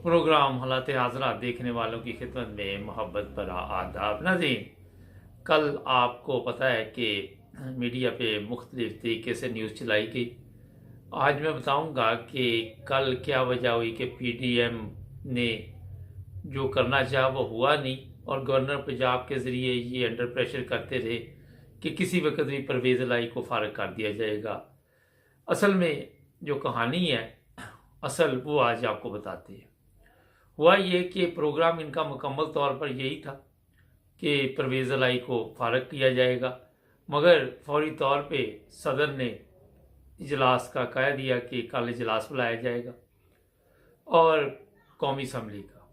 Programme हालात हाज़रा देखने वालों की खिदमत में मोहब्बत भरा आदाब। नाज़रीन, कल आपको पता है कि मीडिया पे मुख्तलिफ तरीके से न्यूज़ चलाई गई। आज मैं बताऊंगा कि कल क्या वजह हुई कि पीडीएम ने जो करना चाहा वो हुआ नहीं, और गवर्नर पंजाब के ज़रिए ये अंडर प्रेशर करते रहे कि किसी वक्त भी परवेज़ इलाही को फारग कर दिया जाएगा। असल में जो कहानी है, असल वो आज आपको बताते हैं। हुआ ये कि प्रोग्राम इनका मुकम्मल तौर पर यही था कि परवेज़ इलाही को फारग किया जाएगा, मगर फौरी तौर पे सदर ने इजलास का कह दिया कि कल इजलास बुलाया जाएगा और कौमी असम्बली का।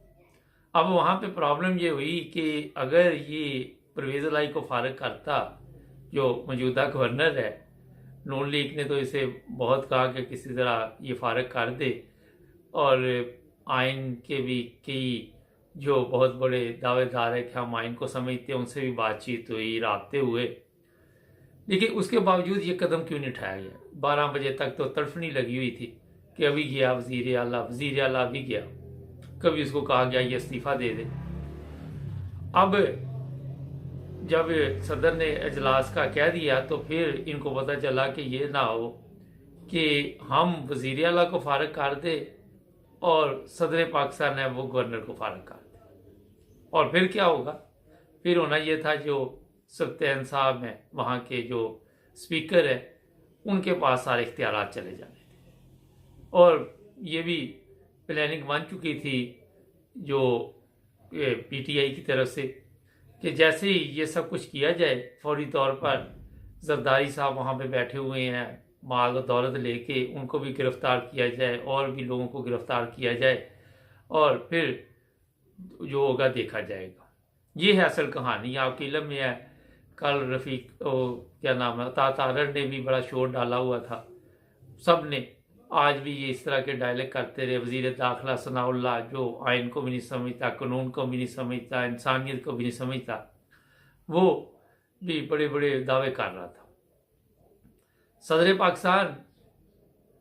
अब वहाँ पे प्रॉब्लम ये हुई कि अगर ये परवेज़ इलाही को फारग करता जो मौजूदा गवर्नर है, नून लीग ने तो इसे बहुत कहा कि किसी तरह ये फारग कर दे, और आइन के भी कई जो बहुत बड़े दावेदार है कि हम आइन को समझते हैं उनसे भी बातचीत हुई, राब्ते हुए, लेकिन उसके बावजूद ये कदम क्यों नहीं उठाया गया। 12 बजे तक तो तड़फनी लगी हुई थी कि अभी गया वजीर आला भी गया, कभी उसको कहा गया ये इस्तीफ़ा दे दे। अब जब सदर ने इजलास का कह दिया तो फिर इनको पता चला कि ये ना हो कि हम वजीर आला को फारग कर दे और सदर पाकिस्तान है वो गवर्नर को फारग कर दे, और फिर क्या होगा। फिर होना ये था जो सत्यान साहब हैं वहाँ के जो स्पीकर है उनके पास सारे इख्तियार चले जाने थे, और ये भी प्लानिंग बन चुकी थी जो पीटीआई की तरफ से कि जैसे ही ये सब कुछ किया जाए फौरी तौर पर जरदारी साहब वहाँ पे बैठे हुए हैं, माल और दौलत लेके उनको भी गिरफ्तार किया जाए और भी लोगों को गिरफ्तार किया जाए, और फिर जो होगा देखा जाएगा। ये है असल कहानी, आपके इल्म में है। कल रफ़ीक क्या नाम है तारड़ ने भी बड़ा शोर डाला हुआ था, सब ने आज भी ये इस तरह के डायलॉग करते रहे। वज़ीर दाखिला सनाउल्लाह जो आइन को भी नहीं समझता, कानून को भी नहीं समझता, इंसानियत को भी नहीं समझता, वो भी बड़े बड़े दावे कर रहा था। सदर पाकिस्तान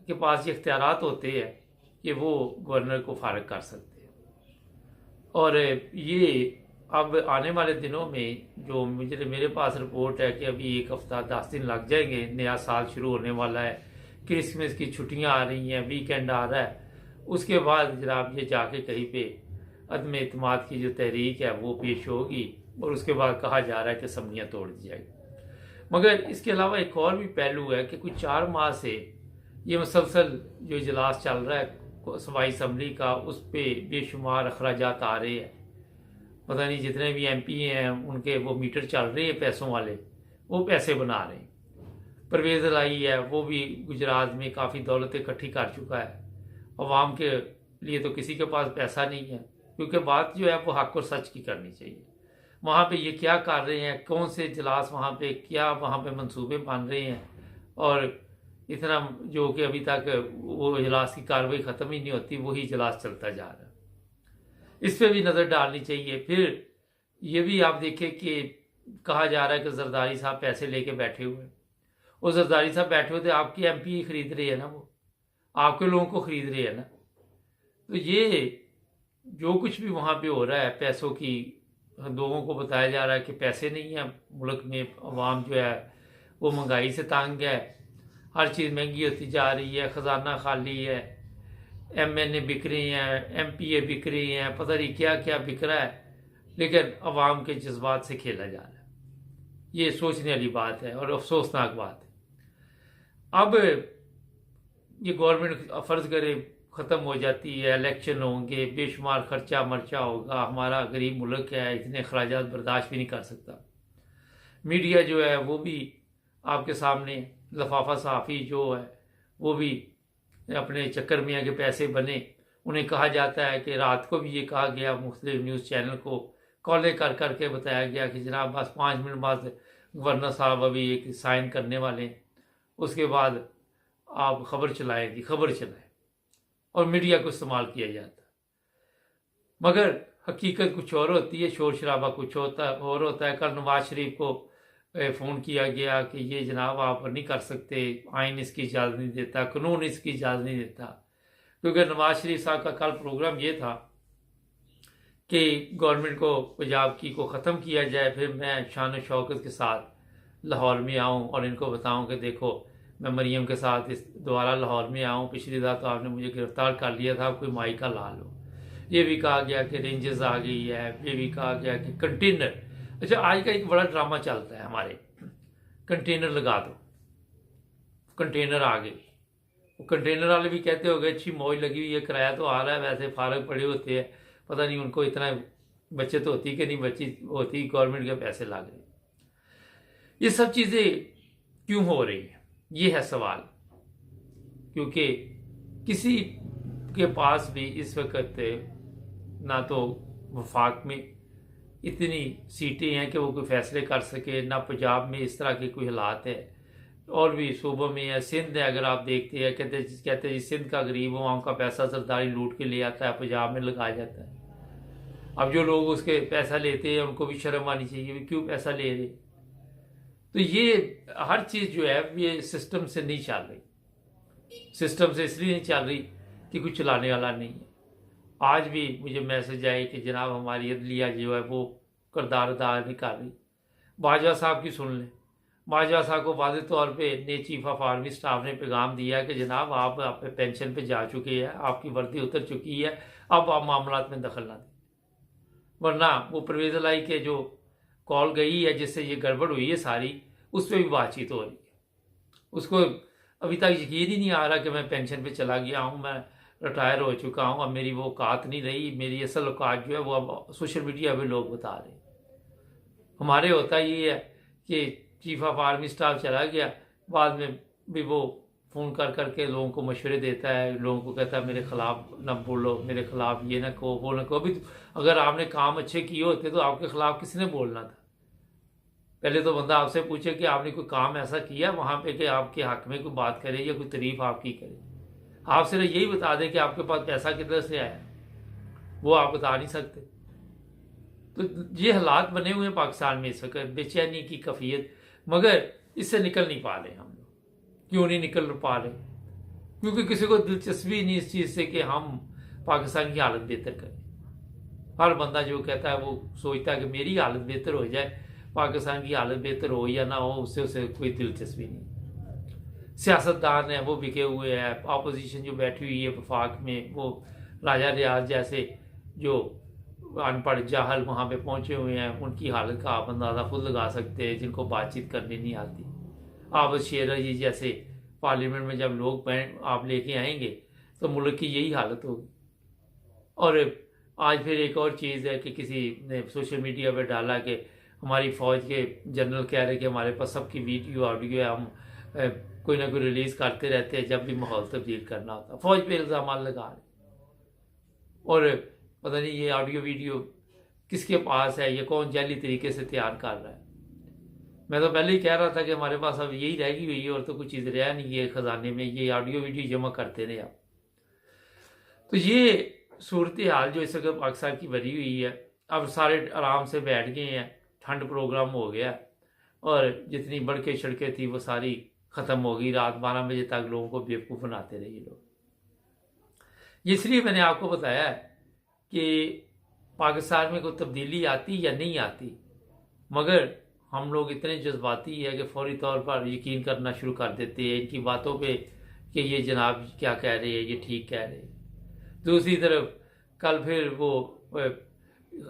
के पास ये इख्तियारात होते हैं कि वो गवर्नर को फारग कर सकते हैं, और ये अब आने वाले दिनों में जो मेरे पास रिपोर्ट है कि अभी 1 हफ्ता 10 दिन लग जाएंगे, नया साल शुरू होने वाला है, क्रिसमस की छुट्टियां आ रही हैं, वीकेंड आ रहा है, उसके बाद जनाब ये जाके कहीं पे अदम एतमाद की जो तहरीक है वो पेश होगी, और उसके बाद कहा जा रहा है कि असम्बलियाँ तोड़ दी जाएगी। मगर इसके अलावा एक और भी पहलू है कि कुछ 4 माह से ये मुसलसल जो इजलास चल रहा है सूबाई असम्बली का, उस पर बेशुमार अखराजात आ रहे हैं। पता नहीं जितने भी MP हैं उनके वो मीटर चल रहे हैं पैसों वाले, वो पैसे बना रहे हैं। परवेज़ इलाही है वो भी गुजरात में काफ़ी दौलत इकट्ठी कर चुका है, अवाम के लिए तो किसी के पास पैसा नहीं है, क्योंकि बात जो है वो हक और सच की करनी चाहिए। वहाँ पे ये क्या कर रहे हैं, कौन से इजलास वहाँ पे क्या वहाँ पे मंसूबे बन रहे हैं, और इतना जो कि अभी तक वो इजलास की कार्रवाई ख़त्म ही नहीं होती, वही इजलास चलता जा रहा है। इस पर भी नज़र डालनी चाहिए। फिर ये भी आप देखें कि कहा जा रहा है कि जरदारी साहब पैसे लेके बैठे हुए हैं। वो जरदारी साहब बैठे हुए थे, आपकी MP ही खरीद रहे हैं ना, वो आपके लोगों को खरीद रहे हैं ना। तो ये जो कुछ भी वहाँ पे हो रहा है पैसों की, लोगों को बताया जा रहा है कि पैसे नहीं है मुल्क में, अवाम जो है वो महंगाई से तंग है, हर चीज़ महंगी होती जा रही है, ख़जाना खाली है, MNA बिक रही हैं, MPA बिक रही हैं, पता नहीं क्या क्या बिक रहा है, लेकिन अवाम के जज्बात से खेला जा रहा है। ये सोचने वाली बात है और अफसोसनाक बात है। अब ये गवर्नमेंट फ़र्ज़ करे ख़त्म हो जाती है, इलेक्शन होंगे, बेशुमार खर्चा मर्चा होगा, हमारा गरीब मुल्क है, इतने अखराजात बर्दाश्त भी नहीं कर सकता। मीडिया जो है वो भी आपके सामने लफाफा सहाफ़ी जो है वो भी अपने चक्कर में के पैसे बने। उन्हें कहा जाता है कि रात को भी ये कहा गया, मुख्तलिफ न्यूज़ चैनल को कॉलें कर करके बताया गया कि जनाब बस 5 मिनट बाद गवर्नर साहब अभी एक साइन करने वाले हैं, उसके बाद आप खबर चलाएं, और मीडिया को इस्तेमाल किया जाता है। मगर हकीकत कुछ और होती है, शोर शराबा कुछ और होता है। कल नवाज शरीफ को फ़ोन किया गया कि ये जनाब आप नहीं कर सकते, आइन इसकी इजाज़त नहीं देता, कानून इसकी इजाज़त नहीं देता। क्योंकि नवाज शरीफ साहब का कल प्रोग्राम ये था कि गवर्नमेंट को पंजाब की को ख़त्म किया जाए, फिर मैं शान शौकत के साथ लाहौर में आऊँ और इनको बताऊँ कि देखो मैं मरियम के साथ इस दोबारा लाहौर में आऊँ, पिछली बार तो आपने मुझे गिरफ्तार कर लिया था, कोई माइका ला लो। ये भी कहा गया कि रेंजेस आ गई है, ये भी कहा गया कि कंटेनर, अच्छा आज का एक बड़ा ड्रामा चलता है हमारे, कंटेनर लगा दो, कंटेनर आ गए, कंटेनर वाले भी कहते हो गए अच्छी मौज लगी हुई है, किराया तो आ रहा है, वैसे फारग पड़े होते हैं, पता नहीं उनको इतना बचत होती कि नहीं बची होती, गवर्नमेंट के पैसे लग रहे। ये सब चीज़ें क्यों हो रही है, ये है सवाल। क्योंकि किसी के पास भी इस वक्त ना तो वफाक में इतनी सीटें हैं कि वो कोई फैसले कर सके, ना पंजाब में इस तरह के कोई हालात है, और भी सूबों में है। सिंध है, अगर आप देखते हैं, कहते हैं जी सिंध का गरीब वहाँ का पैसा सरदारी लूट के ले आता है, पंजाब में लगाया जाता है। अब जो लोग उसके पैसा लेते हैं उनको भी शर्म आनी चाहिए, क्यों पैसा ले रहे। तो ये हर चीज़ जो है ये सिस्टम से नहीं चल रही, सिस्टम से इसलिए नहीं चल रही कि कुछ चलाने वाला नहीं है। आज भी मुझे मैसेज आए कि जनाब हमारी अदलिया जो है वो किरदार अदा नहीं कर रही। बाजवा साहब की सुन लें, बाजवा साहब को वाज़ेह तौर पे ने चीफ ऑफ आर्मी स्टाफ ने पैगाम दिया कि जनाब आप पेंशन पे जा चुके हैं, आपकी वर्दी उतर चुकी है, अब आप मामलात में दखल ना दें, वरना वो परवेज़ लाई के जो कॉल गई है जिससे ये गड़बड़ हुई है सारी, उस पर भी बातचीत हो रही है। उसको अभी तक यकीन ही नहीं आ रहा कि मैं पेंशन पे चला गया हूँ, मैं रिटायर हो चुका हूँ, अब मेरी वो औकात नहीं रही, मेरी असल औकात जो है वो अब सोशल मीडिया पे लोग बता रहे हैं। हमारे होता ये है कि चीफ ऑफ आर्मी स्टाफ चला गया, बाद में भी वो फ़ोन कर करके लोगों को मशवरे देता है, लोगों को कहता है मेरे खिलाफ ना बोलो, मेरे खिलाफ ये ना कहो, वो ना कहो। अभी अगर आपने काम अच्छे किए होते तो आपके खिलाफ किसने बोलना था। पहले तो बंदा आपसे पूछे कि आपने कोई काम ऐसा किया वहाँ पे कि आपके हक में कोई बात करे या कोई तारीफ आपकी करे। आप सिर्फ यही बता दें कि आपके पास पैसा किधर से आया, वो आप बता नहीं सकते। तो ये हालात बने हुए हैं पाकिस्तान में इस वक्त, बेचैनी की कैफियत, मगर इससे निकल नहीं पा रहे हम लोग। क्यों नहीं निकल पा रहे? क्योंकि किसी को दिलचस्पी नहीं इस चीज़ से कि हम पाकिस्तान की हालत बेहतर करें। हर बंदा जो कहता है वो सोचता है कि मेरी हालत बेहतर हो जाए, पाकिस्तान की हालत बेहतर हो या ना हो उससे उसे कोई दिलचस्पी नहीं। सियासतदान है वो बिके हुए हैं, अपोजिशन जो बैठी हुई है वफाक में, वो राजा रियाज जैसे जो अनपढ़ जाहल वहाँ पे पहुँचे हुए हैं, उनकी हालत का आप अंदाज़ा खुद लगा सकते हैं, जिनको बातचीत करनी नहीं आती। आप शेर जी जैसे पार्लियामेंट में जब लोग आप लेके आएंगे तो मुल्क की यही हालत होगी। और आज फिर एक और चीज़ है कि किसी ने सोशल मीडिया पर डाला कि हमारी फ़ौज के जनरल कह रहे कि हमारे पास सबकी वीडियो ऑडियो है, हम कोई ना कोई रिलीज़ करते रहते हैं जब भी माहौल तब्दील करना होता। फ़ौज पे इल्ज़ाम लगा रहे, और पता नहीं ये ऑडियो वीडियो किसके पास है, ये कौन जाली तरीके से तैयार कर रहा है। मैं तो पहले ही कह रहा था कि हमारे पास अब यही रह गई हुई है और तो कुछ चीज़ रहा नहीं है ख़जाने में, ये ऑडियो वीडियो जमा करते रहे आप। तो ये सूरत हाल जो इस वक्त पाकिस्तान की बनी हुई है, अब सारे आराम से बैठ गए हैं, ठंड प्रोग्राम हो गया और जितनी बढ़के सड़कें थी वो सारी ख़त्म हो गई। रात 12 बजे तक लोगों को बेवकूफ़ बनाते रहे ये लोग। इसलिए मैंने आपको बताया है कि पाकिस्तान में कोई तब्दीली आती या नहीं आती, मगर हम लोग इतने जज्बाती है कि फौरी तौर पर यकीन करना शुरू कर देते हैं इनकी बातों पे कि ये जनाब क्या कह रहे हैं, ये ठीक कह रहे हैं। दूसरी तरफ कल फिर वो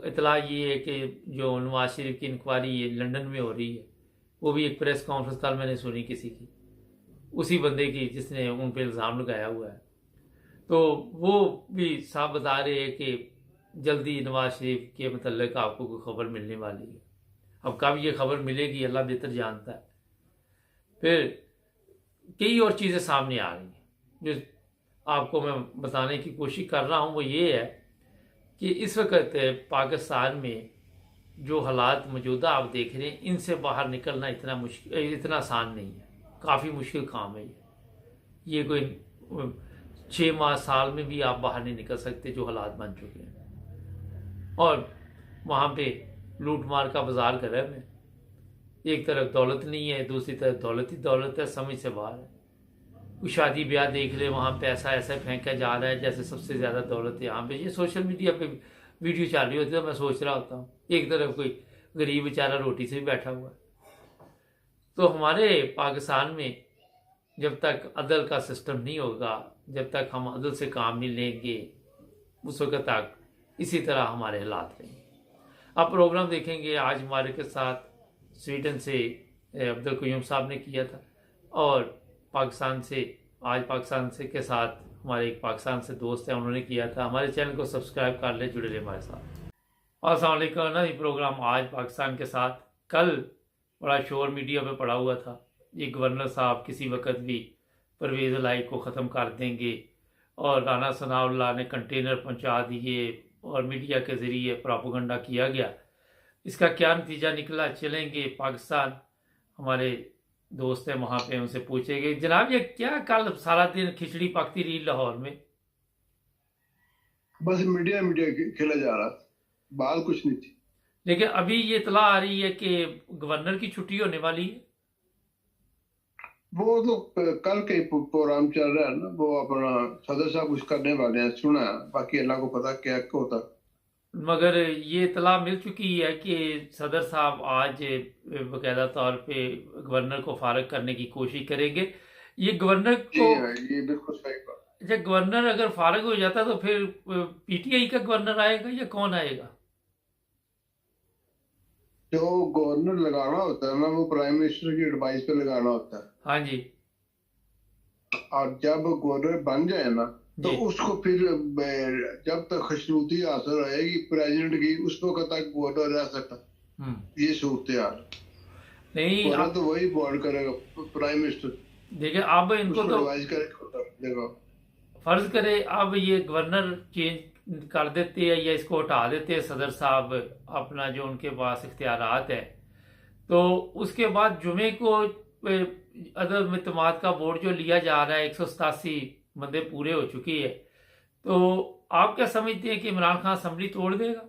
इतला ये है कि जो नवाज शरीफ की इंक्वायरी लंदन में हो रही है, वो भी एक प्रेस कॉन्फ्रेंस कल मैंने सुनी किसी की, उसी बंदे की जिसने उन पर इल्ज़ाम लगाया हुआ है। तो वो भी साफ बता रहे हैं कि जल्दी नवाज शरीफ के मतलब आपको कोई खबर मिलने वाली है। अब कब ये खबर मिलेगी अल्लाह बेहतर जानता है। फिर कई और चीज़ें सामने आ रही हैं जो आपको मैं बताने की कोशिश कर रहा हूँ। वो ये है कि इस वक्त पाकिस्तान में जो हालात मौजूदा आप देख रहे हैं, इनसे बाहर निकलना इतना आसान नहीं है, काफ़ी मुश्किल काम है ये कोई 6 माह साल में भी आप बाहर नहीं निकल सकते जो हालात बन चुके हैं। और वहाँ पे लूट मार का बाजार गर्म है, एक तरफ दौलत नहीं है, दूसरी तरफ दौलत ही दौलत है, समझ से बाहर है। कोई शादी ब्याह देख ले, वहाँ पैसा ऐसा फेंका जा रहा है जैसे सबसे ज़्यादा दौलत यहाँ पे। ये सोशल मीडिया पे वीडियो चल रही होती है तो मैं सोच रहा होता हूँ एक तरफ कोई गरीब बेचारा रोटी से भी बैठा हुआ है। तो हमारे पाकिस्तान में जब तक अदल का सिस्टम नहीं होगा, जब तक हम अदल से काम नहीं लेंगे, उस वक्त तक इसी तरह हमारे हालात रहेंगे। आप प्रोग्राम देखेंगे, आज हमारे के साथ स्वीडन से अब्दुल कयूम साहब ने किया था, और पाकिस्तान से आज पाकिस्तान से के साथ हमारे एक पाकिस्तान से दोस्त हैं, उन्होंने किया था। हमारे चैनल को सब्सक्राइब कर ले, जुड़े रहे हमारे साथ। अस्सलाम वालेकुम ना, ये प्रोग्राम आज पाकिस्तान के साथ। कल बड़ा शोर मीडिया में पड़ा हुआ था, ये गवर्नर साहब किसी वक्त भी परवेज़ लाई को ख़त्म कर देंगे, और राना सनाउल्लाह ने कंटेनर पहुंचा दिए और मीडिया के ज़रिए प्रोपेगेंडा किया गया। इसका क्या नतीजा निकला, चलेंगे पाकिस्तान। हमारे दोस्त हैं वहाँ पे, उनसे पूछेंगे जनाब ये क्या कल सारा दिन खिचड़ी पकती रही लाहौर में? बस मीडिया खेला जा रहा, बात कुछ नहीं थी। लेकिन अभी ये इतला आ रही है कि गवर्नर की छुट्टी होने वाली है। वो तो कल के प्रोग्राम चल रहा है ना, वो अपना सदर साहब कुछ करने वाले हैं, सुना है, बाकी अल्लाह को पता क्या होता। मगर ये इतला मिल चुकी है कि सदर साहब आज बाकायदा तौर पे गवर्नर को फारग करने की कोशिश करेंगे। ये गवर्नर को, ये बिल्कुल सही बात। जब गवर्नर अगर फारग हो जाता तो फिर पीटीआई का गवर्नर आएगा या कौन आएगा? जो गवर्नर लगाना होता है ना, वो प्राइम मिनिस्टर की एडवाइस पे लगाना होता है। हाँ जी। और जब गवर्नर बन जाए ना, तो उसको फिर जब तक खुशनूती हासिल रहेगी प्रेसिडेंट की, उस वक्त तक गवर्नर रह सकता। ये सूरत हाल नहीं, तो वही बोर्ड करेगा प्राइम मिनिस्टर। देखिए अब इनको तो एडवाइस करेगा। फर्ज करे अब ये गवर्नर चेंज कर देते हैं या इसको हटा देते हैं सदर साहब, अपना जो उनके पास इख्तियारात है, तो उसके बाद जुमे को अदम इत्तेमाद का वोट जो लिया जा रहा है 187 बंदे पूरे हो चुकी है, तो आप क्या समझते हैं कि इमरान खान असम्बली तोड़ देगा?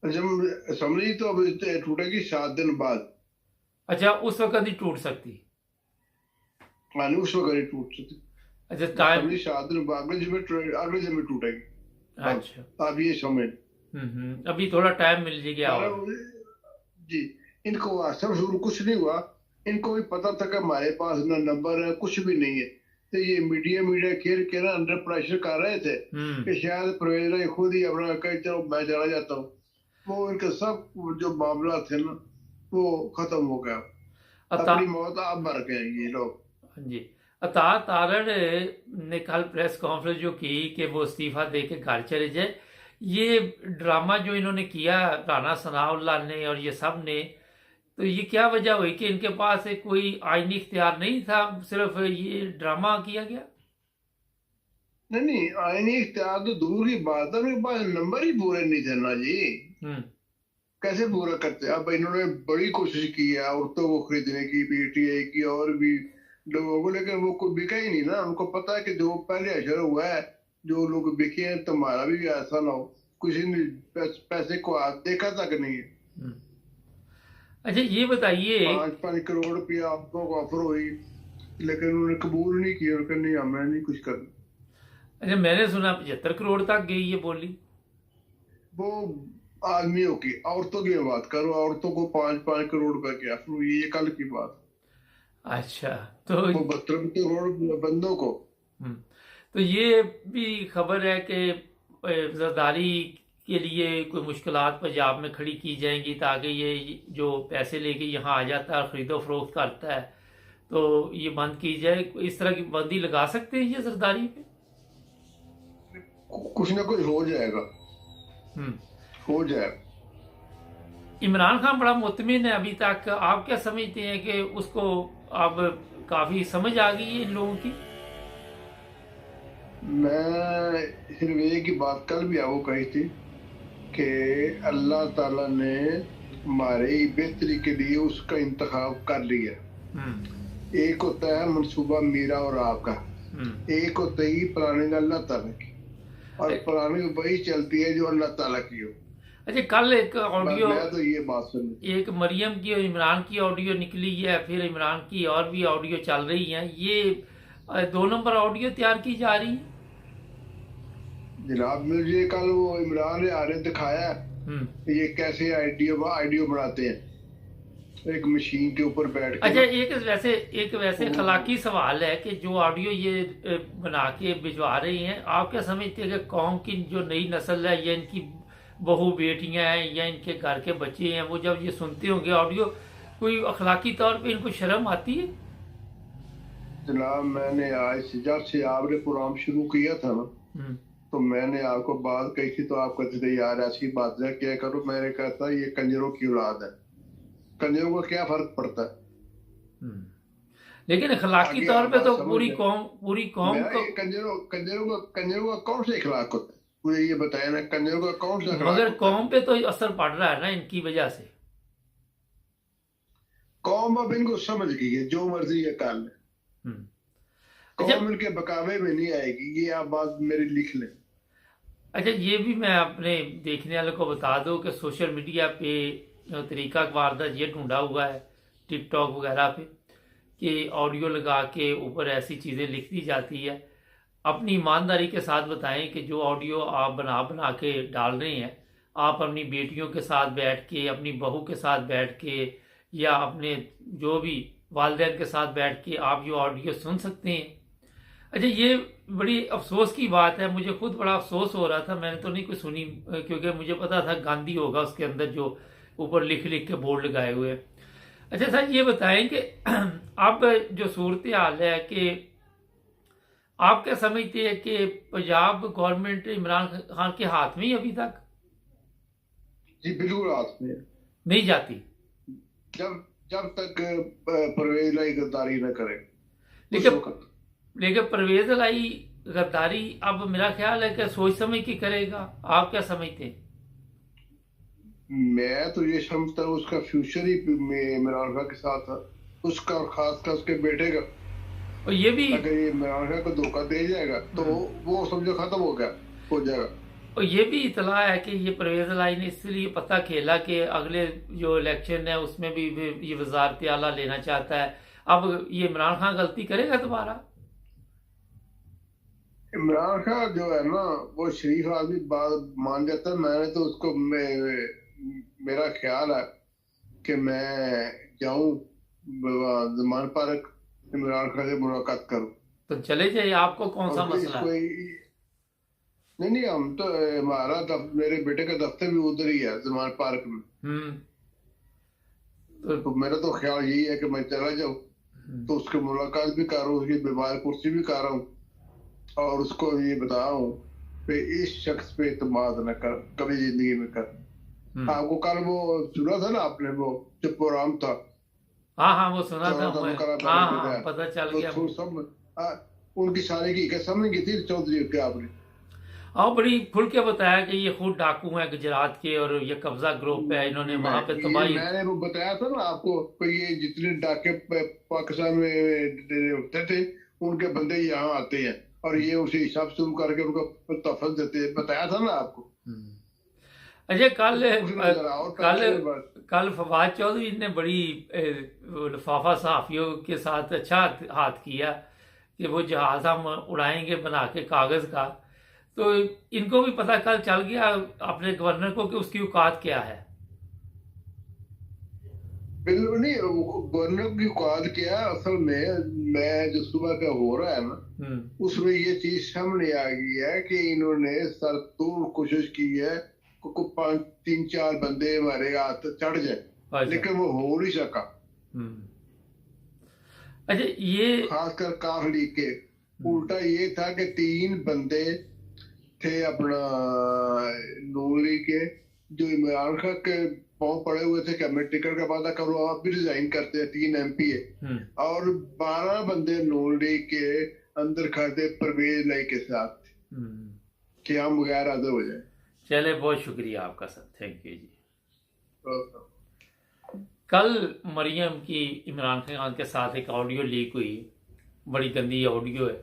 असम्बली तो अब टूटेगी 7 दिन बाद। अच्छा, उस वक्त नहीं टूट सकती? उस वक्त नहीं टूट सकती। अच्छा, टाइम 7 दिन बाद अगले जमे टूटेगी। अच्छा, आप ये समझ। अभी थोड़ा टाइम मिल जाएगा जी। इनको सब शुरू कुछ नहीं हुआ, इनको भी पता था कि हमारे पास ना नंबर है, कुछ भी नहीं है, तो ये मीडिया खेल के ना अंडर प्रेशर कर रहे थे कि शायद परवेज लाई खुद ही अपना कहे चलो मैं चला जाता हूँ। वो इनके सब जो मामला थे ना, वो खत्म हो गया। अपनी मौत आप मर गए ये लोग। जी। अतार तारड़ ने कल प्रेस कॉन्फ्रेंस जो की कि वो इस्तीफा दे के घर चले जाए, ये ड्रामा जो इन्होंने किया राना सनाउल्लाह ने और ये सब ने, तो ये क्या वजह हुई कि इनके पास कोई आईनी इख्तियार नहीं था, सिर्फ ये ड्रामा किया गया? नहीं, आईनी इख्तियार तो दूर की बात है, उनके पास नंबर ही पूरे नहीं थे ना जी। कैसे पूरा करते? अब इन्होंने बड़ी कोशिश की है औरतों को खरीदने की, पीटीआई की और भी लोगों को, लेकिन वो कोई बिका ही नहीं ना। उनको पता है कि जो पहले अशर हुआ है, जो लोग बिके हैं, तुम्हारा भी ऐसा ना हो। किसी ने पैसे को देखा तक नहीं है। अच्छा, ये बताइए, 5 करोड़ रुपया आपको ऑफर हुई, लेकिन उन्होंने कबूल नहीं किया, नहीं हमें नहीं कुछ करना। अच्छा, मैंने सुना 75 करोड़ तक गई ये बोली। वो आदमियों की, औरतों की बात करो, औरतों को 5 करोड़ रुपए की ऑफर हुई, ये कल की बात। अच्छा, तो वो 72 करोड़ बंदों को। तो ये भी खबर है कि जरदारी के लिए कोई मुश्किलात पंजाब में खड़ी की जाएंगी, ताकि ये जो पैसे लेके यहाँ आ जाता है, खरीदो फरोख्त करता है, तो ये बंद की जाए। इस तरह की बंदी लगा सकते हैं ये जरदारी पे? कुछ ना कुछ हो जाएगा। हो जाएगा। इमरान खान बड़ा मुतमिन है अभी तक, आप क्या समझते हैं कि उसको अब काफी समझ आ गई है इन लोगों की? मैं सिर्फ एक ही बात कल भी आपको कही थी कि अल्लाह ताला ने हमारी बेहतरी के लिए उसका इंतखाब कर लिया। एक होता है मंसूबा मेरा और आपका, एक होता है प्लानिंग अल्लाह ताला की, और प्लानिंग वही चलती है जो अल्लाह ताला की हो। अच्छा, कल एक ऑडियो, तो ये बात सुन, एक मरियम की और इमरान की ऑडियो निकली है, फिर इमरान की और भी ऑडियो चल रही है। ये 2 नंबर ऑडियो तैयार की जा रही है। जनाब मुझे कल वो इमरान ने दिखाया ये कैसे आइडियो बनाते हैं एक मशीन के ऊपर बैठ के। अच्छा, एक वैसे अखलाकी सवाल है कि जो ऑडियो ये बना के भिजवा रही हैं, आप क्या समझते हैं कि कौम की जो नई नस्ल है या इनकी बहू बेटियां हैं या इनके घर के बच्चे हैं, वो जब ये सुनते होंगे ऑडियो, कोई अखलाकी तौर पे इनको शर्म आती है? जनाब मैंने आज जब से आपने प्रोग्राम शुरू किया था ना, तो मैंने आपको बात कही थी, तो आप कहते थे यार ऐसी बात है क्या करो। मैंने कहता ये कंजरों की औलाद है, कंजरों को क्या फर्क पड़ता है। लेकिन अखलाकी तौर पे तो पूरी कौम को कंजरों का कौन सा इखलाक होता है, मुझे ये बताया ना, कंजरों का कौन सा। मगर कौम पे तो असर पड़ रहा है ना इनकी वजह से। कौम अब इनको समझ गई है, जो मर्जी है कर ले, कौम इनके बकावे में नहीं आएगी, ये आप बात मेरी लिख लें। अच्छा, ये भी मैं अपने देखने वालों को बता दूं कि सोशल मीडिया पे तरीका वारदात ये ढूंढा हुआ है टिकटॉक वगैरह पे कि ऑडियो लगा के ऊपर ऐसी चीज़ें लिख दी जाती है। अपनी ईमानदारी के साथ बताएं कि जो ऑडियो आप बना के डाल रहे हैं, आप अपनी बेटियों के साथ बैठ के, अपनी बहू के साथ बैठ के, या अपने जो भी वालिदैन के साथ बैठ के आप जो ऑडियो सुन सकते हैं। अच्छा, ये बड़ी अफसोस की बात है, मुझे खुद बड़ा अफसोस हो रहा था। मैंने तो नहीं कुछ सुनी क्योंकि मुझे पता था गांधी होगा उसके अंदर जो ऊपर लिख लिख के बोर्ड लगाए हुए। अच्छा सर, ये बताएं कि अब जो सूरत हाल है कि आप क्या समझते हैं कि पंजाब गवर्नमेंट इमरान खान के हाथ में ही अभी तक? जी बिल्कुल हाथ में नहीं जाती जब तक परवेज लाई गद्दारी न करे। लेकिन परवेज लाई गद्दारी अब मेरा ख्याल है कि सोच समझ के करेगा। आप क्या समझते हैं? मैं तो ये समझता हूँ उसका फ्यूचर ही इमरान खान के साथ है, उसका और खासकर उसके बेटे का। और ये भी अगर ये इमरान खान को धोखा दे जाएगा तो वो समझो खत्म हो जाएगा। और ये भी इतला है कि ये परवेज लाई ने इसलिए पता खेला कि अगले जो इलेक्शन है उसमें भी ये वजारत आला लेना चाहता है। अब ये इमरान खान गलती करेगा दोबारा? इमरान खान जो है ना वो शरीफ आदमी बात मान जाता है। मैंने तो उसको मेरा ख्याल है कि मैं जाऊं जमान पार्क इमरान खान से मुलाकात करूं। तो चले जाइए, आपको कौन सा मसला है? नहीं हम तो हमारा मेरे बेटे का दफ्तर भी उधर ही है जमान पार्क में। तो मेरा तो ख्याल यही है कि मैं चला जाऊं तो उसकी मुलाकात भी कर रहा हूँ, उसकी बीमार कुर्सी भी कर रहा हूँ और उसको ये बताऊं कि इस शख्स पे इत्मीनान न कर कभी जिंदगी में कर। आपको कल वो सुना था ना आपने, वो जो प्रोग्राम था? हाँ वो सुना था। हाँ, पता चल गया। उनकी सारी की समझ गई थी चौधरी के आपने? हाँ, बड़ी खुल के बताया कि ये खुद डाकू हैं गुजरात के और ये कब्जा ग्रुप है, इन्होंने वहां पे तबाही। मैंने वो बताया था ना आपको, ये जितने डाके पाकिस्तान में होते थे उनके बंदे यहाँ आते हैं और ये उसी हिसाब से करके उनको तोहफा देते हैं। बताया था ना आपको। अच्छा, कल फवाद चौधरी ने बड़ी लिफाफा सहाफियों के साथ अच्छा हाथ किया कि वो जहाज हम उड़ाएंगे बना के कागज का। तो इनको भी पता कल चल गया अपने गवर्नर को कि उसकी औकात क्या है। बिल्कुल नहीं, गवर्नर की औकात क्या है असल में। मैं जो सुबह का हो रहा है ना उसमें ये चीज सामने आ गई है कि इन्होंने सरतूर कोशिश की है को 5-3-4 बंदे हमारे हाथ चढ़ जाए, लेकिन वो हो नहीं सका। अच्छा, ये खासकर काफ लीग के उल्टा ये था कि 3 बंदे थे अपना नून लीग के जो इमरान खान के पांव पड़े हुए थे कि हमें टिकट का वादा करो, आप भी रिजाइन करते हैं। 3 MP है और 12 बंदे नून लीग के अंदर खड़े परवेज लाई के साथ कि हम बगैर हाजिर हो जाए। चले, बहुत शुक्रिया आपका सर, थैंक यू जी। कल मरियम की इमरान खान के साथ एक ऑडियो लीक हुई, बड़ी गंदी ऑडियो है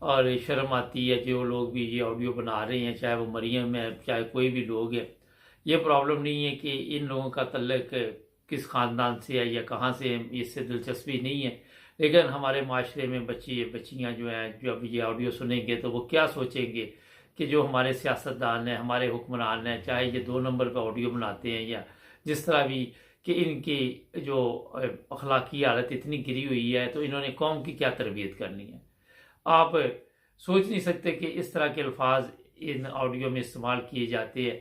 और शर्म आती है जो लोग भी ये ऑडियो बना रहे हैं, चाहे वो मरियम है चाहे कोई भी लोग है। ये प्रॉब्लम नहीं है कि इन लोगों का तल्लक किस ख़ानदान से है या कहाँ से है, इससे दिलचस्पी नहीं है। लेकिन हमारे माशरे में बच्चियाँ जो हैं, जब ये ऑडियो सुनेंगे तो वो क्या सोचेंगे कि जो हमारे सियासतदान हैं, हमारे हुक्मरान हैं, चाहे ये 2 नंबर पर ऑडियो बनाते हैं या जिस तरह भी, कि इनकी जो अखलाकी हालत इतनी गिरी हुई है, तो इन्होंने कौम की क्या तरबियत करनी है। आप सोच नहीं सकते कि इस तरह के अल्फाज इन ऑडियो में इस्तेमाल किए जाते हैं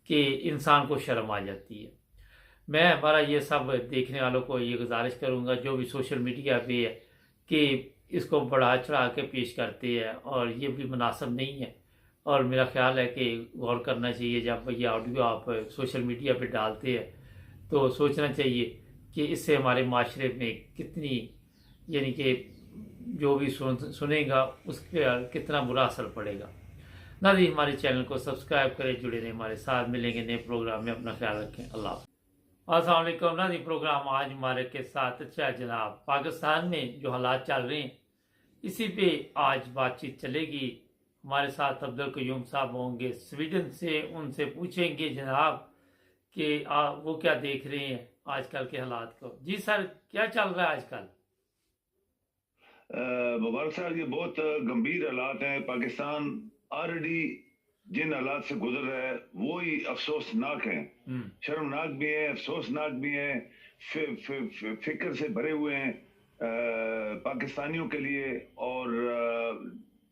कि इंसान को शर्म आ जाती है। मैं हमारा ये सब देखने वालों को ये गुजारिश करूँगा, जो भी सोशल मीडिया पे है, कि इसको बढ़ा चढ़ा के पेश करते हैं और ये भी मुनासिब नहीं है। और मेरा ख्याल है कि गौर करना चाहिए, जब ये ऑडियो आप सोशल मीडिया पे डालते हैं तो सोचना चाहिए कि इससे हमारे माशरे में कितनी, यानी कि जो भी सुनेगा उसके कितना बुरा असर पड़ेगा। नाज़रीन, हमारे चैनल को सब्सक्राइब करें, जुड़े रहें हमारे साथ। मिलेंगे नए प्रोग्राम में, अपना ख्याल रखें। अल्लाह। अस्सलाम वालेकुम नाज़रीन, प्रोग्राम आज हमारे के साथ अच्छा जनाब, पाकिस्तान में जो हालात चल रहे हैं इसी पे आज बातचीत चलेगी। हमारे साथ अब्दुल कयूम साहब होंगे स्वीडन से, उनसे पूछेंगे जनाब कि वो क्या देख रहे हैं आजकल के हालात को। जी सर, क्या चल रहा है आजकल? मुबारक साहब, ये बहुत गंभीर हालात हैं। पाकिस्तान ऑलरेडी जिन हालात से गुजर रहा है वो ही अफसोसनाक हैं, शर्मनाक भी हैं, अफसोसनाक भी हैं, फिक्र से भरे हुए हैं पाकिस्तानियों के लिए, और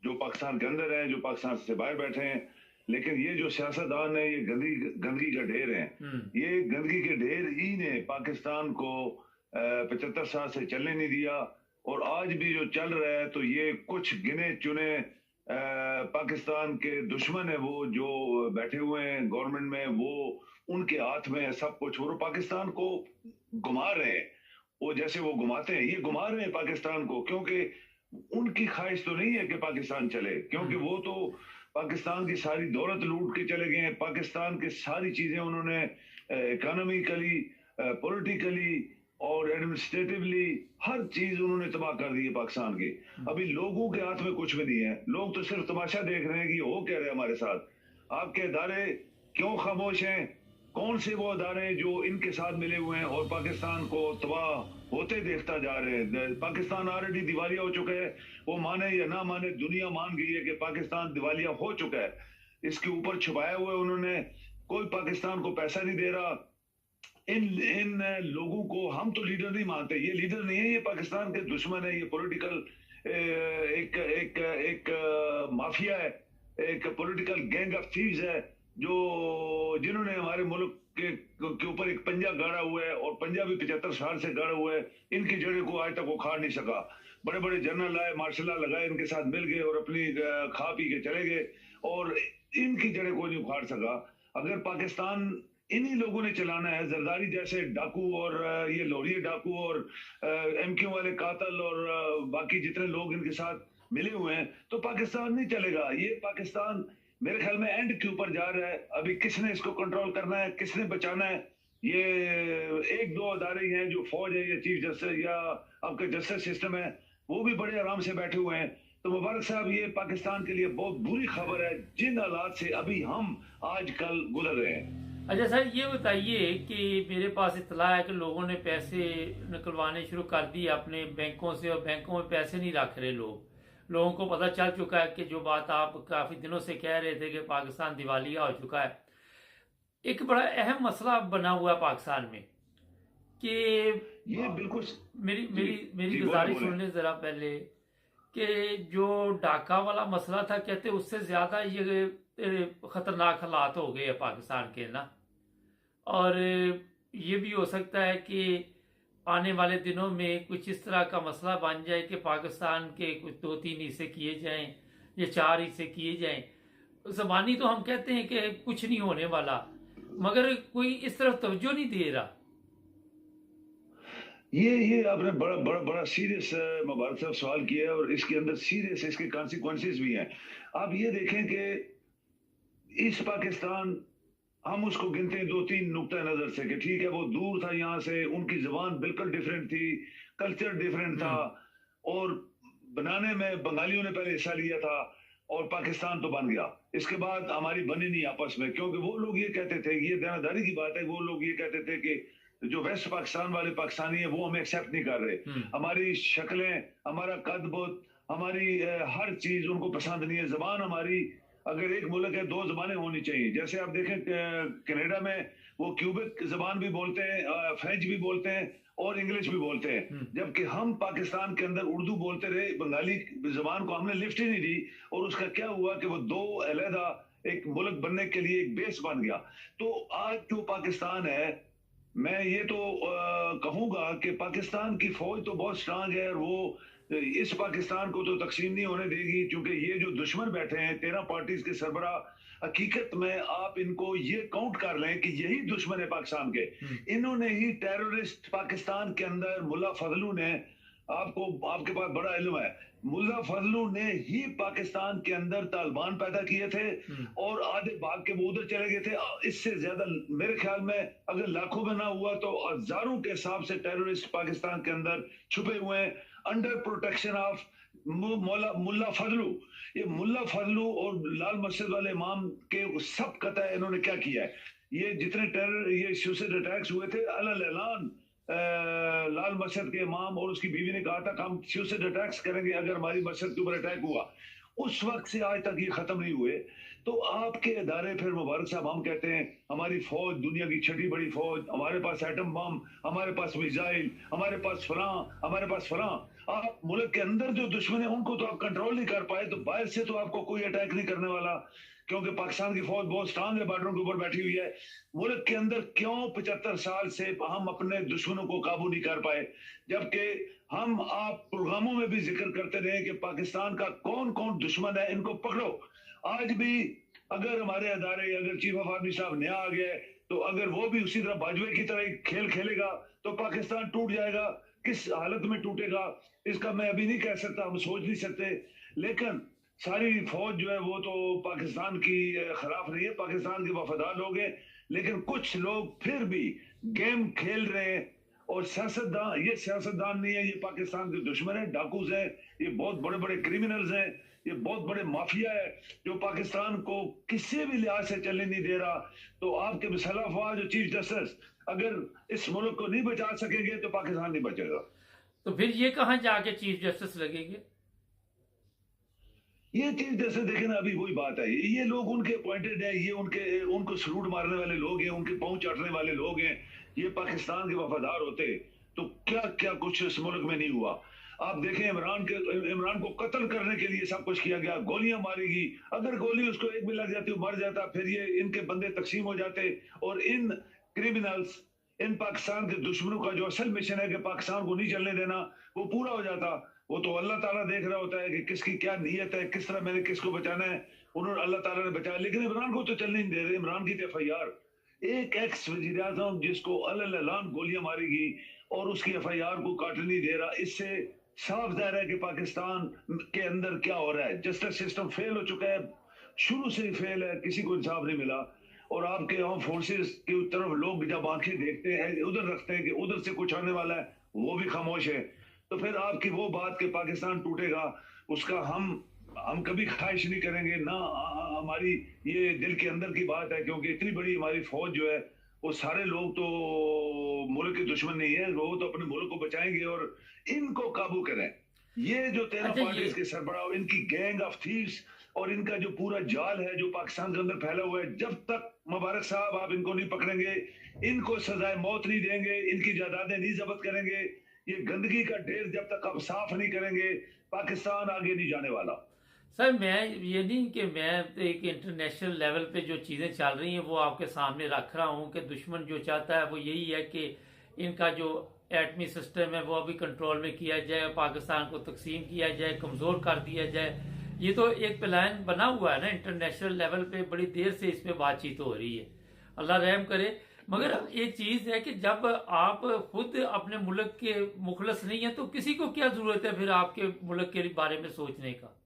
जो पाकिस्तान के अंदर है, जो पाकिस्तान से बाहर बैठे हैं। लेकिन ये जो सियासतदान है, ये गंदगी का ढेर है। ये गंदगी के ढेर ही ने पाकिस्तान को 75 साल से चलने नहीं दिया, और आज भी जो चल रहा है तो ये कुछ गिने चुने पाकिस्तान के दुश्मन है, वो जो बैठे हुए हैं गवर्नमेंट में, वो उनके हाथ में है सब कुछ, और पाकिस्तान को घुमा रहे हैं। वो जैसे वो घुमाते हैं, ये घुमा रहे हैं पाकिस्तान को, क्योंकि उनकी ख्वाहिश तो नहीं है कि पाकिस्तान चले, क्योंकि वो तो पाकिस्तान की सारी दौलत लूट के चले गए हैं। पाकिस्तान की सारी चीजें उन्होंने इकोनॉमिकली, पॉलिटिकली और एडमिनिस्ट्रेटिवली हर चीज उन्होंने तबाह कर दी है पाकिस्तान की। अभी लोगों के हाथ में कुछ भी नहीं है, लोग तो सिर्फ तमाशा देख रहे हैं कि हो क्या रहे हमारे साथ। आपके इदारे क्यों खामोश हैं? कौन से वो अदारे जो इनके साथ मिले हुए हैं और पाकिस्तान को तबाह होते देखता जा रहे हैं? पाकिस्तान ऑलरेडी दिवालिया हो चुका है, वो माने या ना माने, दुनिया मान गई है कि पाकिस्तान दिवालिया हो चुका है। इसके ऊपर छुपाया हुआ है उन्होंने, कोई पाकिस्तान को पैसा नहीं दे रहा। इन लोगों को हम तो लीडर नहीं मानते, ये लीडर नहीं है, ये पाकिस्तान के दुश्मन है, ये पॉलिटिकल एक एक एक माफिया है, एक पॉलिटिकल गैंग ऑफ थीव्स है, जो जिन्होंने हमारे मुल्क के ऊपर एक पंजा गाड़ा हुआ है, और पंजा भी 75 साल से गाड़ा हुआ है। इनकी जड़ें को आज तक उखाड़ नहीं सका। बड़े बड़े जनरल आए, मार्शल लगाए, इनके साथ मिल गए और अपनी खा पी के चले गए, और इनकी जड़ें कोई नहीं उखाड़ सका। अगर पाकिस्तान इन्हीं लोगों ने चलाना है, जरदारी जैसे डाकू और ये लोहरिया डाकू और एमक्यू वाले कातल और बाकी जितने लोग इनके साथ मिले हुए हैं, तो पाकिस्तान नहीं चलेगा। ये पाकिस्तान मेरे ख्याल में एंड के ऊपर जा रहा है। अभी किसने इसको कंट्रोल करना है, किसने बचाना है? ये एक दो अदारे हैं, जो फौज है या चीफ जस्टिस या आपका जस्टिस सिस्टम है, वो भी बड़े आराम से बैठे हुए हैं। तो मुबारक साहब, ये पाकिस्तान के लिए बहुत बुरी खबर है, जिन हालात से अभी हम आजकल गुजर रहे हैं। अच्छा सर, ये बताइए कि मेरे पास इतला है कि लोगों ने पैसे निकलवाने शुरू कर दिए अपने बैंकों से, और बैंकों में पैसे नहीं रख रहे लोगों को पता चल चुका है कि जो बात आप काफ़ी दिनों से कह रहे थे कि पाकिस्तान दिवालिया हो चुका है। एक बड़ा अहम मसला बना हुआ है पाकिस्तान में कि ये बिल्कुल मेरी गुजारिश सुनने ज़रा पहले, कि जो डाका वाला मसला था, कहते उससे ज़्यादा ये ख़तरनाक हालात हो गए हैं पाकिस्तान के ना। और ये भी हो सकता है कि आने वाले दिनों में कुछ इस तरह का मसला बन जाए कि पाकिस्तान के कुछ 2-3 हिस्से किए जाएं या 4 हिस्से किए जाएं। ज़बानी तो हम कहते हैं कि कुछ नहीं होने वाला, मगर कोई इस तरफ तवज्जो नहीं दे रहा। ये आपने बड़ा बड़ा बड़ा सीरियस मुबारक साहब सवाल किया है, और इसके अंदर सीरियस इसके कॉन्सिक्वेंसेस भी हैं। आप ये देखें कि इस पाकिस्तान, हम उसको गिनते हैं 2-3 नुक्ता नजर से, कि ठीक है वो दूर था यहाँ से, उनकी जबान बिल्कुल डिफरेंट थी, कल्चर डिफरेंट था, और बनाने में बंगालियों ने पहले हिस्सा लिया था, और पाकिस्तान तो बन गया। इसके बाद हमारी बनी नहीं आपस में, क्योंकि वो लोग ये कहते थे, ये देनादारी की बात है, वो लोग ये कहते थे कि जो वेस्ट पाकिस्तान वाले पाकिस्तानी है वो हमें एक्सेप्ट नहीं कर रहे। हमारी शक्लें, हमारा कद बुत, हमारी हर चीज उनको पसंद नहीं है। जबान हमारी, अगर एक मुल्क है 2 जबानें होनी चाहिए। जैसे आप देखें कनाडा में वो क्यूबिक जबान भी बोलते हैं, फ्रेंच भी बोलते हैं और इंग्लिश भी बोलते हैं, जबकि हम पाकिस्तान के अंदर उर्दू बोलते रहे। बंगाली जबान को हमने लिफ्ट ही नहीं दी और उसका क्या हुआ कि वो 2 अलहदा एक मुल्क बनने के लिए एक बेस बन गया। तो आज जो पाकिस्तान है, मैं ये तो कहूंगा कि पाकिस्तान की फौज तो बहुत स्ट्रांग है और वो इस पाकिस्तान को तो तकसीम नहीं होने देगी, क्योंकि ये जो दुश्मन बैठे हैं 13 पार्टीज के सरबराह, हकीकत में आप इनको ये काउंट कर लें कि यही दुश्मन है पाकिस्तान के। इन्होंने ही टेररिस्ट पाकिस्तान के अंदर, मुल्ला फजलू ने, आपके पास बड़ा इल्म है, मुल्ला फजलू ने ही पाकिस्तान के अंदर तालिबान पैदा किए थे और आधे भाग के वो उधर चले गए थे। इससे ज्यादा मेरे ख्याल में अगर लाखों में ना हुआ तो हजारों के हिसाब से टेररिस्ट पाकिस्तान के अंदर छुपे हुए हैं अंडर प्रोटेक्शन ऑफ मुल्ला फजलू। ये मुल्ला फजलू और लाल मस्जिद वाले इमाम के सब कता है इन्होंने क्या किया है। ये जितने ये सुसाइड अटैक्स हुए थे, अलग लाल मस्जिद के इमाम और उसकी बीवी ने कहा था कि हम सुसाइड अटैक्स करेंगे अगर हमारी मस्जिद के ऊपर अटैक हुआ। उस वक्त से आज तक ये खत्म नहीं हुए। तो आपके इदारे, फिर मुबारक साहब, हम कहते हैं हमारी फौज दुनिया की छठी बड़ी फौज, हमारे पास एटम बम, हमारे पास मिसाइल, हमारे पास फलां, हमारे पास फलां। आप मुल्क के अंदर जो दुश्मन है उनको तो आप कंट्रोल नहीं कर पाए, तो बाहर से तो आपको कोई अटैक नहीं करने वाला, क्योंकि पाकिस्तान की फौज बहुत स्ट्रांग है, बॉर्डरों के ऊपर बैठी हुई है। मुल्क के अंदर क्यों 75 साल से हम अपने दुश्मनों को काबू नहीं कर पाए, जबकि हम आप प्रोग्रामों में भी जिक्र करते रहे कि पाकिस्तान का कौन कौन दुश्मन है, इनको पकड़ो। आज भी अगर हमारे अदारे, अगर चीफ ऑफ आर्मी साहब नया आ गया तो अगर वो भी उसी तरह बाजवे की तरह खेल खेलेगा तो पाकिस्तान टूट जाएगा। किस हालत में टूटेगा इसका मैं अभी नहीं कह सकता, हम सोच नहीं सकते। लेकिन सारी फौज जो है वो तो पाकिस्तान की खिलाफ नहीं है, पाकिस्तान के वफादार लोग हैं, लेकिन कुछ लोग फिर भी गेम खेल रहे हैं। और सियासतदान, ये सियासतदान नहीं है, ये पाकिस्तान के दुश्मन है, डाकूज हैं, ये बहुत बड़े बड़े क्रिमिनल्स हैं, ये बहुत बड़े माफिया है जो पाकिस्तान को किसी भी लिहाज से चलने नहीं दे रहा। तो आपके मसला फवाद और चीफ जस्टिस अगर इस मुल्क को नहीं बचा सकेंगे तो पाकिस्तान नहीं बचेगा। तो फिर ये कहां जाके चीफ जस्टिस लगेंगे? ये चीज जैसे देखे ना, अभी वही बात है, ये लोग उनके अपॉइंटेड है, ये उनको सलूट मारने वाले लोग हैं, उनके पांव चाटने वाले लोग हैं। ये पाकिस्तान के वफादार होते तो क्या क्या कुछ इस मुल्क में नहीं हुआ। आप देखें इमरान को कत्ल करने के लिए सब कुछ किया गया, गोलियां मारेगी, अगर गोली उसको एक भी लग जाती मर जाता, फिर ये इनके बंदे तकसीम हो जाते और इन क्रिमिनल्स, इन पाकिस्तान के दुश्मनों का जो असल मिशन है कि पाकिस्तान को नहीं चलने देना, वो पूरा हो जाता। वो तो अल्लाह ताला देख रहा होता है कि किसकी क्या नीयत है, किस तरह मैंने किसको बचाना है, उन्होंने अल्लाह ताला ने बचाया। लेकिन इमरान को तो चलने नहीं दे रहे। इमरान की FIR, एक एक्स वजीर आजम जिसको अल-ऐलान गोलियां मारेगी और उसकी FIR को काट नहीं दे रहा, इससे साफ जाहिर है कि पाकिस्तान के अंदर क्या हो रहा है। जस्टिस सिस्टम फेल हो चुका है, शुरू से ही फेल है, किसी को इंसाफ नहीं मिला। और आपके आर्म फोर्सेस की तरफ लोग जब आंखें देखते हैं, उधर रखते हैं कि उधर से कुछ आने वाला है, वो भी खामोश है। तो फिर आपकी वो बात कि पाकिस्तान टूटेगा, उसका हम कभी ख्वाहिश नहीं करेंगे ना। हमारी ये दिल के अंदर की बात है, क्योंकि इतनी बड़ी हमारी फौज जो है, वो सारे लोग तो मुल्क के दुश्मन नहीं है, वो तो अपने मुल्क को बचाएंगे और इनको काबू करें। ये जो 13 पार्टीज के सरबराह, इनकी गैंग ऑफ थीव्स और इनका जो पूरा जाल है जो पाकिस्तान के अंदर फैला हुआ है, जब तक मुबारक साहब आप इनको नहीं पकड़ेंगे, इनको सजाए मौत नहीं देंगे, इनकी जायदादें नहीं जब्त करेंगे, ये गंदगी का ढेर जब तक आप साफ नहीं करेंगे, पाकिस्तान आगे नहीं जाने वाला। सर, मैं ये नहीं कि मैं एक इंटरनेशनल लेवल पे जो चीज़ें चल रही हैं वो आपके सामने रख रहा हूँ कि दुश्मन जो चाहता है वो यही है कि इनका जो एटमी सिस्टम है वो अभी कंट्रोल में किया जाए, पाकिस्तान को तकसीम किया जाए, कमज़ोर कर दिया जाए। ये तो एक प्लान बना हुआ है ना इंटरनेशनल लेवल पे, बड़ी देर से इस पे बातचीत हो रही है, अल्लाह रहम करे। मगर एक चीज है कि जब आप खुद अपने मुल्क के मुखलस नहीं है तो किसी को क्या जरूरत है फिर आपके मुल्क के बारे में सोचने का।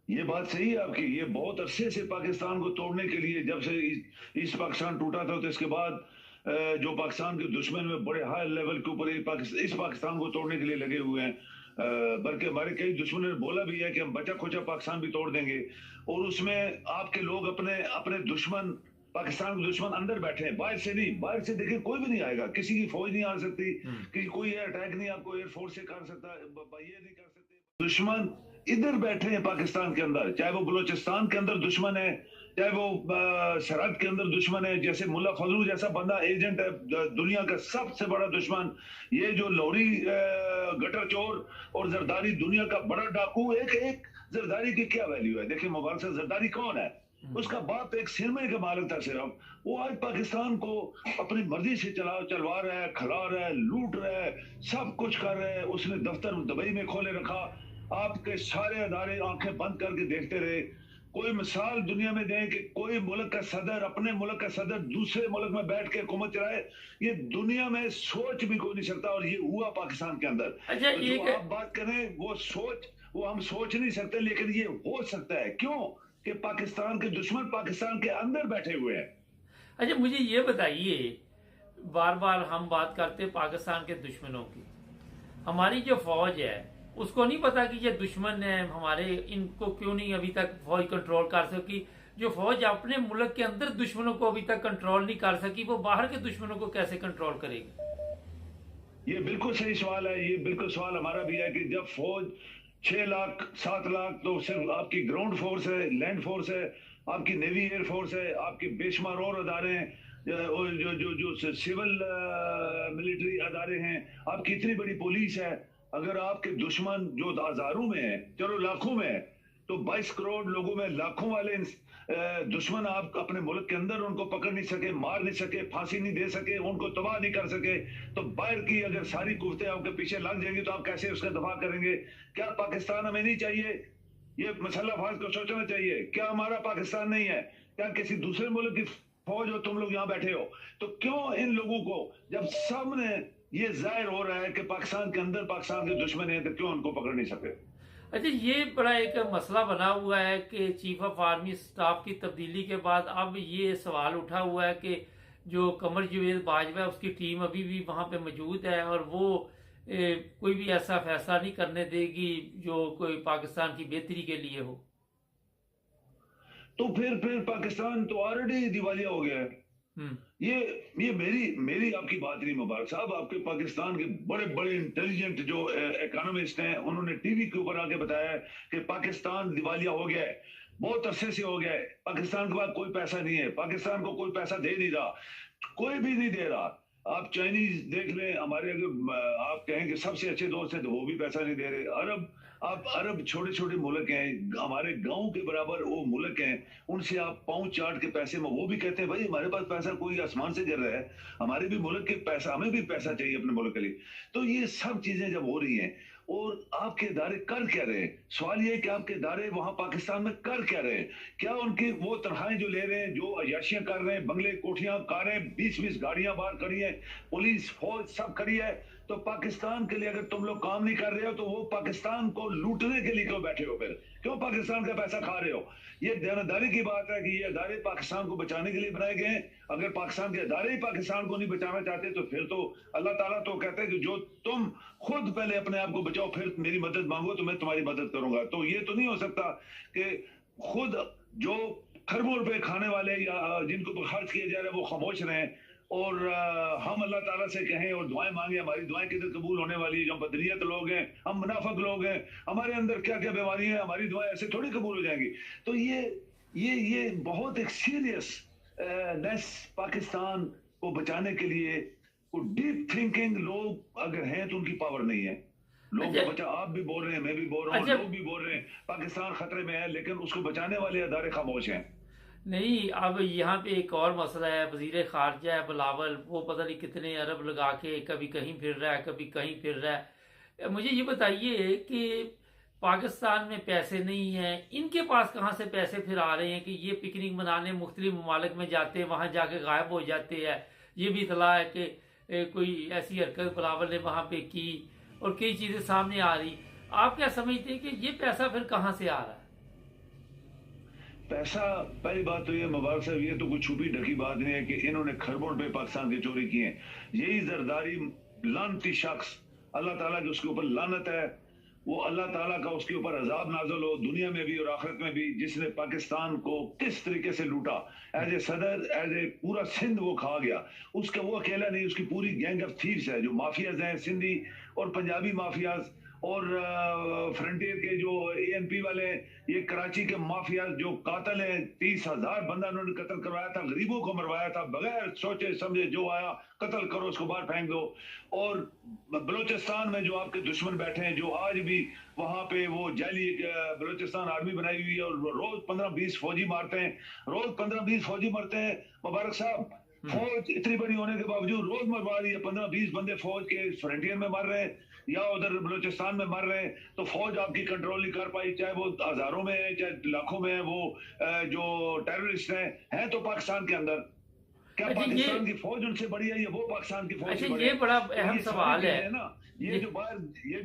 ये बात सही है आपकी। ये बहुत अरसे से पाकिस्तान को तोड़ने के लिए, जब से ईस्ट पाकिस्तान टूटा था तो इसके बाद जो पाकिस्तान के दुश्मन में बड़े हाई लेवल के ऊपर इस पाकिस्तान को तोड़ने के लिए लगे हुए हैं। बल्कि हमारे कई दुश्मनों ने बोला भी है कि हम बचा खोचा पाकिस्तान भी तोड़ देंगे। और उसमें आपके लोग अपने दुश्मन पाकिस्तान के दुश्मन अंदर बैठे हैं, बाहर से नहीं। बाहर से देखिए कोई भी नहीं आएगा, किसी की फौज नहीं आ सकती, कि कोई अटैक नहीं आपको एयरफोर्स से कर सकता, ये नहीं कर सकते। दुश्मन इधर बैठे हैं पाकिस्तान के अंदर, चाहे वो बलोचिस्तान के अंदर दुश्मन है, चाहे वो सरहद के अंदर दुश्मन है। जैसे मुल्ला फजलू जैसा बंदा एजेंट है, दुनिया का सबसे बड़ा दुश्मन। ये जो लौरी गटर चोर और जरदारी दुनिया का बड़ा डाकू। एक जरदारी की क्या वैल्यू है? देखिए मुबारक से जरदारी कौन है? उसका बाप एक सिरमे का मालिक था सिर्फ। वो आज पाकिस्तान को अपनी मर्जी से चलवा रहा है, खिला रहा है, लूट रहा है, सब कुछ कर रहा है। उसने दफ्तर दुबई में खोले रखा, आपके सारे अदारे आंखें बंद करके देखते रहे। कोई मिसाल दुनिया में दें कि कोई मुल्क का सदर, अपने मुल्क का सदर दूसरे मुल्क में बैठ के हुकूमत चलाए, ये दुनिया में सोच भी कोई नहीं सकता। और ये हुआ पाकिस्तान के अंदर। अच्छा, तो जो आप बात करें वो हम सोच नहीं सकते, लेकिन ये हो सकता है। क्यों? कि पाकिस्तान के दुश्मन पाकिस्तान के अंदर बैठे हुए हैं। अच्छा, मुझे ये बताइए, बार बार हम बात करते हैं पाकिस्तान के दुश्मनों की। हमारी जो फौज है उसको नहीं पता कि ये दुश्मन है हमारे, इनको क्यों नहीं अभी तक फौज कंट्रोल कर सकी? जो फौज अपने मुल्क के अंदर दुश्मनों को अभी तक कंट्रोल नहीं कर सकी, वो बाहर के दुश्मनों को कैसे कंट्रोल करेगी? ये बिल्कुल सही सवाल है। ये बिल्कुल सवाल हमारा भी है कि जब फौज 6 लाख 7 लाख, तो सिर्फ आपकी ग्राउंड फोर्स है, लैंड फोर्स है, आपकी नेवी एयर फोर्स है, आपके बेशुमार और अदारे हैं, जो जो जो सिविल मिलिट्री अदारे हैं, आपकी इतनी बड़ी पुलिस है। अगर आपके दुश्मन जो हजारों में है, चलो लाखों में है, तो 22 करोड़ लोगों में लाखों वाले दुश्मन आप अपने मुल्क के अंदर उनको पकड़ नहीं सके, मार नहीं सके, फांसी नहीं दे सके, उनको तबाह नहीं कर सके, तो बाहर की अगर सारी कुफ्तें आपके पीछे लग जाएंगी तो आप कैसे उसका दफा करेंगे? क्या पाकिस्तान हमें नहीं चाहिए? ये मसला फाज को सोचना चाहिए। क्या हमारा पाकिस्तान नहीं है? क्या किसी दूसरे मुल्क की फौज हो? तुम लोग यहाँ बैठे हो, तो क्यों इन लोगों को, जब सामने ये जाहिर हो रहा है कि पाकिस्तान के अंदर पाकिस्तान के दुश्मन है, तो क्यों उनको पकड़ नहीं सके? अच्छा, ये बड़ा एक मसला बना हुआ है कि चीफ ऑफ आर्मी स्टाफ की तब्दीली के बाद अब ये सवाल उठा हुआ है कि जो कमर जावेद बाजवा है उसकी टीम अभी भी वहां पे मौजूद है और वो कोई भी ऐसा फैसला नहीं करने देगी जो कोई पाकिस्तान की बेहतरी के लिए हो। तो फिर पाकिस्तान तो ऑलरेडी दिवालिया हो गया है। ये मेरी आपकी बात नहीं मुबारक साहब। आपके पाकिस्तान के बड़े बड़े इंटेलिजेंट जो इकोनॉमिस्ट हैं, उन्होंने टीवी के ऊपर आके बताया है कि पाकिस्तान दिवालिया हो गया है, बहुत अरसे से हो गया है। पाकिस्तान के पास कोई पैसा नहीं है, पाकिस्तान को कोई पैसा दे नहीं रहा, कोई भी नहीं दे रहा। आप चाइनीज देख लें, हमारे अगर आप कहें कि सबसे अच्छे दोस्त हैं, तो वो भी पैसा नहीं दे रहे। अरब छोटे छोटे मुल्क हैं, हमारे गांव के बराबर वो मुल्क हैं, उनसे आप पाँव चाट के पैसे में, वो भी कहते हैं भाई हमारे पास पैसा कोई आसमान से गिर रहा है, हमारे भी मुल्क के पैसा, हमें भी पैसा चाहिए अपने मुल्क के लिए। तो ये सब चीजें जब हो रही हैं, और आपके इदारे कर क्या रहे हैं? सवाल ये है कि आपके इदारे वहां पाकिस्तान में कर क्या रहे हैं? क्या उनकी वो तनख्वाहें जो ले रहे हैं, जो अयाशियां कर रहे हैं, बंगले कोठियां कारें 20-20 गाड़ियां बाहर खड़ी हैं, पुलिस फौज सब खड़ी है, तो पाकिस्तान के लिए अगर तुम लोग काम नहीं कर रहे हो, तो वो पाकिस्तान को लूटने के लिए क्यों बैठे हो? फिर क्यों पाकिस्तान का पैसा खा रहे हो? ये देनदारी की बात है कि ये अदारे पाकिस्तान को बचाने के लिए बनाए गए हैं। अगर पाकिस्तान के अदारे ही पाकिस्तान को नहीं बचाना चाहते, तो फिर तो अल्लाह ताला तो कहते हैं कि जो तुम खुद पहले अपने आप को बचाओ, फिर मेरी मदद मांगो तो मैं तुम्हारी मदद करूंगा। तो ये तो नहीं हो सकता कि खुद जो खरबों रुपए खाने वाले या जिनको खर्च किया जा रहा है वो खामोश रहें, और हम अल्लाह ताला से कहें और दुआएं मांगे। हमारी दुआएं किधर कबूल होने वाली है? जो बदनीयत लोग हैं, हम मुनाफिक लोग हैं, हमारे अंदर क्या क्या बीमारी है, हमारी दुआएं ऐसे थोड़ी कबूल हो जाएंगी। तो ये बहुत एक सीरियस नेस पाकिस्तान को बचाने के लिए डीप थिंकिंग लोग अगर हैं तो उनकी पावर नहीं है। लोग को बचा, आप भी बोल रहे हैं, मैं भी बोल रहा हूँ, लोग भी बोल रहे हैं पाकिस्तान खतरे में है, लेकिन उसको बचाने वाले अदारे खामोश हैं। नहीं, अब यहाँ पे एक और मसला है। वजीर खारजा है बिलावल, वो पता नहीं कितने अरब लगा के कभी कहीं फिर रहा है, कभी कहीं फिर रहा है। मुझे ये बताइए कि पाकिस्तान में पैसे नहीं है, इनके पास कहाँ से पैसे फिर आ रहे हैं कि ये पिकनिक मनाने मुख्तलिफ ममालिक में जाते हैं, वहां जाके गायब हो जाते हैं? ये भी इतला है कि कोई ऐसी हरकत बिलावल ने वहां पे की और कई चीजें सामने आ रही। आप क्या समझते हैं कि ये पैसा फिर कहाँ से आ रहा है? पैसा, पहली बात तो ये मुबारक साहब, ये तो कोई छुपी ढकी बात नहीं है कि इन्होंने खरबों रुपए पाकिस्तान की चोरी किए हैं। यही जरदारी लानती शख्स, अल्लाह ताला की उसके ऊपर लानत है, वो अल्लाह ताला का उसके ऊपर अजाब नाज़िल हो दुनिया में भी और आखिरत में भी, जिसने पाकिस्तान को किस तरीके से लूटा एज ए सदर, एज ए पूरा सिंध वो खा गया। उसका वो अकेला नहीं, उसकी पूरी गैंग ऑफ थीव्स है, जो माफियाज हैं सिंधी और पंजाबी माफियाज और फ्रंटियर के जो ANP वाले, ये कराची के माफिया जो कातल हैं, 30,000 बंदा उन्होंने कत्ल करवाया था, गरीबों को मरवाया था बगैर सोचे समझे, जो आया कत्ल करो, उसको बाहर फेंक दो। और बलूचिस्तान में जो आपके दुश्मन बैठे हैं, जो आज भी वहां पे वो जाली बलूचिस्तान आर्मी बनाई हुई है और रोज 15-20 फौजी मारते हैं, रोज 15-20 फौजी मरते हैं। मुबारक साहब, फौज इतनी बड़ी होने के बावजूद रोज मरवा रही है, 15-20 बंदे फौज के फ्रंटियर में मर रहे हैं या उधर बलूचिस्तान में मर रहे हैं, तो फौज आपकी कंट्रोल नहीं कर पाई, चाहे वो हजारों में है चाहे लाखों में है। वो जो टेररिस्ट हैं तो पाकिस्तान के अंदर, क्या पाकिस्तान की फौज उनसे बड़ी है या वो पाकिस्तान की फौज से बड़ी है? ये बड़ा अहम सवाल है ना। ये जो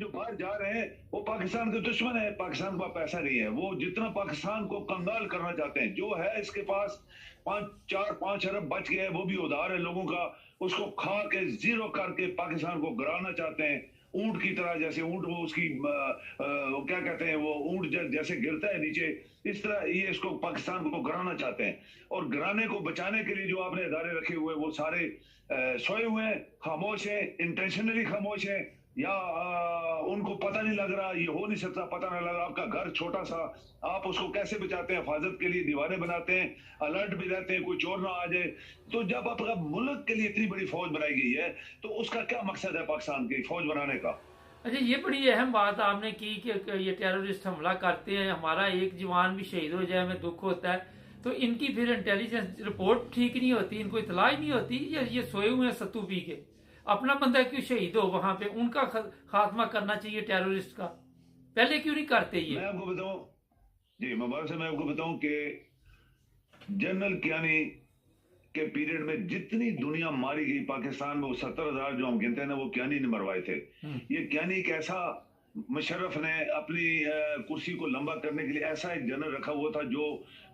बाहर जा रहे हैं वो पाकिस्तान के दुश्मन है, पाकिस्तान का पैसा नहीं है, वो जितना पाकिस्तान को कंगाल करना चाहते हैं। जो है इसके पास 5 अरब बच गए, वो भी उधार है लोगों का, उसको खा के जीरो करके पाकिस्तान को गिराना चाहते हैं। ऊंट की तरह, जैसे ऊंट वो उसकी क्या कहते हैं, वो ऊंट जैसे गिरता है नीचे, इस तरह ये इसको पाकिस्तान को गिराना चाहते हैं। और गिराने को बचाने के लिए जो आपने इदारे रखे हुए वो सारे सोए हुए हैं, खामोश है, इंटेंशनली खामोश है, या उनको पता नहीं लग रहा, ये हो नहीं सकता, पता नहीं लग रहा। आपका घर छोटा सा, आप उसको कैसे बचाते हैं? हिफाजत के लिए दीवारें बनाते हैं, अलर्ट भी रहते हैं कोई चोर ना आ जाए। तो जब आपका मुल्क के लिए इतनी बड़ी फौज बनाई गई है तो उसका क्या मकसद है पाकिस्तान की फौज बनाने का? अच्छा, ये बड़ी अहम बात आपने की कि ये टेररिस्ट हमला करते हैं, हमारा एक जवान भी शहीद हो जाए हमें दुख होता है, तो इनकी फिर इंटेलिजेंस रिपोर्ट ठीक नहीं होती, इनको इतला ही नहीं होती, ये सोए हुए हैं सत्तू पी के। अपना बंदा क्यों शहीद हो वहां पे, उनका खात्मा करना चाहिए टेररिस्ट का, पहले क्यों नहीं करते ये? मैं आपको बताऊं जी, मुबारक से मैं आपको बताऊं कि जनरल कियानी के पीरियड में जितनी दुनिया मारी गई पाकिस्तान में, वो 70,000 जो हम गिनते हैं ना, वो कियानी ने मरवाए थे। ये कियानी एक ऐसा, मुशर्रफ ने अपनी कुर्सी को लंबा करने के लिए ऐसा एक जनरल रखा हुआ था जो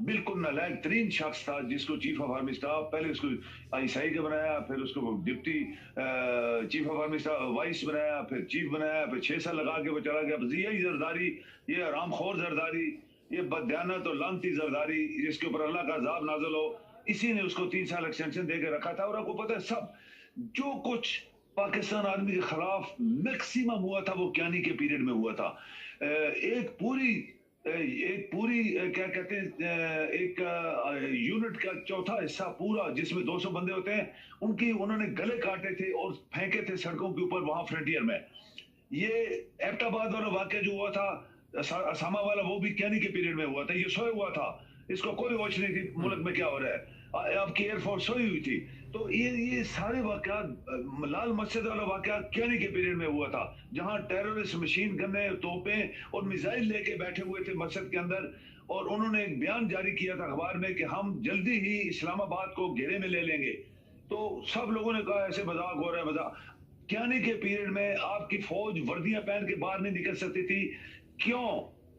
बिल्कुल नालायक तरीन शख्स था, जिसको चीफ ऑफ आर्मी स्टाफ, पहले उसको ISI का बनाया, फिर उसको deputy chief of army staff vice बनाया, फिर चीफ बनाया, फिर 6 साल लगा के वो चला गया। यही जरदारी, ये आरामखोर जरदारी, ये बदयानत और लानती जरदारी, जिसके ऊपर अल्लाह का अजाब नाज़िल हो, इसी ने उसको 3 साल एक्सटेंशन देकर रखा था। और आपको पता है सब जो कुछ पाकिस्तान आर्मी के खिलाफ मैक्सिमम हुआ था वो कियानी के पीरियड में हुआ था। एक पूरी क्या कहते हैं, एक यूनिट का चौथा हिस्सा पूरा, जिसमें 200 बंदे होते हैं, उन्होंने गले काटे थे और फेंके थे सड़कों के ऊपर वहां फ्रंटियर में। ये एबटाबाद वाला वाक्य जो हुआ था, असामा वाला, वो भी कियानी के पीरियड में हुआ था। ये सोया हुआ था, इसको कोई वॉच नहीं थी मुल्क में क्या हो रहा है, आपकी एयरफोर्स सोई हुई थी। तो ये सारे वाकयात, लाल मस्जिद वाला वाकया कियानी के पीरियड में हुआ था, जहां टेररिस्ट मशीन गन्ने, तोपें और मिसाइल लेके बैठे हुए थे मस्जिद के अंदर। और उन्होंने एक बयान जारी किया था अखबार में कि हम जल्दी ही इस्लामाबाद को घेरे में ले लेंगे। तो सब लोगों ने कहा ऐसे मजाक हो रहा है, मजाक। कियानी के पीरियड में आपकी फौज वर्दियां पहन के बाहर नहीं निकल सकती थी। क्यों?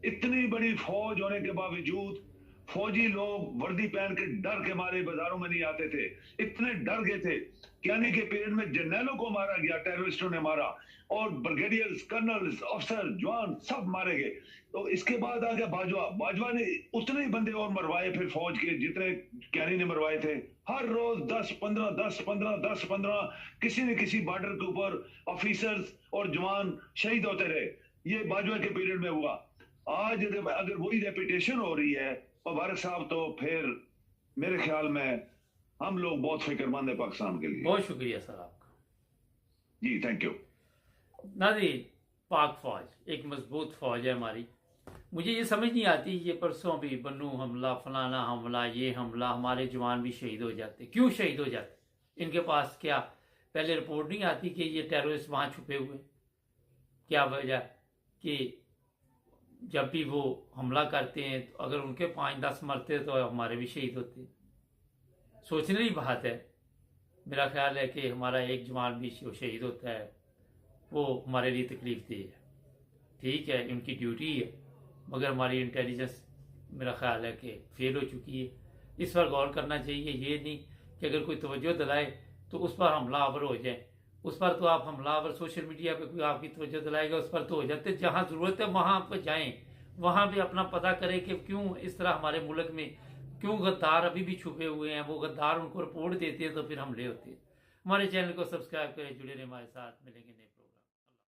इतनी बड़ी फौज होने के बावजूद फौजी लोग वर्दी पहन के डर के मारे बाजारों में नहीं आते थे, इतने डर गए थे। कियानी के पीरियड में जर्नलों को मारा गया, टेररिस्टों ने मारा, और ब्रिगेडियर्स, कर्नल्स, अफसर, जवान सब मारे गए। तो इसके बाद आ गया बाजवा ने उतने ही बंदे और मरवाए फिर फौज के, जितने कियानी ने मरवाए थे। हर रोज 10-15 किसी न किसी बॉर्डर के ऊपर ऑफिसर्स और जवान शहीद होते रहे। ये बाजवा के पीरियड में हुआ। आज अगर वही रेपिटेशन हो रही है मुबारक साहब, तो फिर मेरे ख्याल में हम लोग बहुत फिक्रमंद है पाकिस्तान के लिए। बहुत शुक्रिया सर आपका जी, थैंक यू। नाज़रीन, पाक फौज एक मजबूत फौज है हमारी। मुझे ये समझ नहीं आती, ये परसों भी बन्नू हमला, फलाना हमला, ये हमला, हमारे जवान भी शहीद हो जाते, क्यों शहीद हो जाते? इनके पास क्या पहले रिपोर्ट नहीं आती कि ये टेररिस्ट वहां छुपे हुए? क्या वजह कि जब भी वो हमला करते हैं तो अगर उनके 5-10 मरते तो हमारे भी शहीद होते? सोचने की बात है। मेरा ख्याल है कि हमारा एक जवान भी शहीद होता है, वो हमारे लिए तकलीफ दे है। ठीक है, उनकी ड्यूटी है, मगर हमारी इंटेलिजेंस मेरा ख्याल है कि फेल हो चुकी है। इस पर गौर करना चाहिए। ये नहीं कि अगर कोई तवज्जो दिलाए तो उस पर हमलावर हो जाए। उस पर तो आप हमलावर सोशल मीडिया पे कोई आपकी तवज्जो दिलाएगा उस पर तो हो जाते, जहां जरूरत है वहां पर जाएं, वहां भी अपना पता करें कि क्यों इस तरह हमारे मुल्क में क्यों गद्दार अभी भी छुपे हुए हैं, वो गद्दार उनको रिपोर्ट देते हैं तो फिर हमले होते हैं। हमारे चैनल को सब्सक्राइब करें, जुड़े रहे हमारे साथ, मिलेंगे।